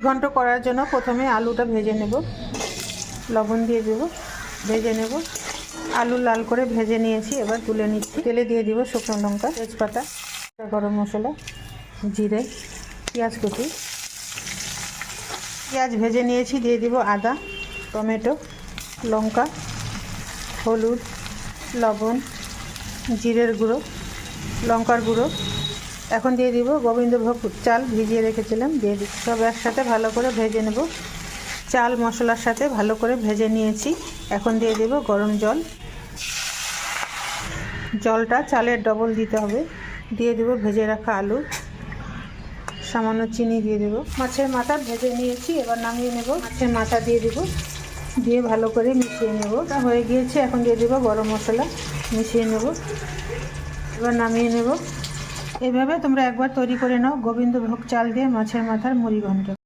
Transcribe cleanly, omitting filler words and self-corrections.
ঘন্ট করার জন্য প্রথমে আলুটা ভেজে নেব, লবণ দিয়ে দেব, ভেজে নেব। আলু লাল করে ভেজে নিয়েছি, এবার তুলে নিচ্ছি। তেলে দিয়ে দিব শুকনো লঙ্কা, তেজপাতা, গরম মশলা, জিরে, পেঁয়াজ কুচি। পেঁয়াজ ভেজে নিয়েছি, দিয়ে দিব আদা, টমেটো, লঙ্কা, হলুদ, লবণ, জিরের গুঁড়ো, লঙ্কার গুঁড়ো। এখন দিয়ে দিব গোবিন্দভোগ চাল ভিজিয়ে রেখেছিলাম, দিয়ে দিই। সব একসাথে ভালো করে ভেজে নেব। চাল মশলার সাথে ভালো করে ভেজে নিয়েছি। এখন দিয়ে দেব গরম জল। জলটা চালের ডবল দিতে হবে। দিয়ে দেব ভেজে রাখা আলু, সামান্য চিনি দিয়ে দেব। মাছের মাথা ভেজে নিয়েছি, এবার নামিয়ে নেব। মাছের মাথা দিয়ে দেব, দিয়ে ভালো করে মিশিয়ে নেব। তা হয়ে গিয়েছে। এখন দিয়ে দেব গরম মশলা, মিশিয়ে নেব। এবার নামিয়ে নেব। এইভাবে তোমরা একবার তৈরি করে নাও গোবিন্দভোগ চাল দিয়ে মাছের মাথার মুড়ি ঘন্ট।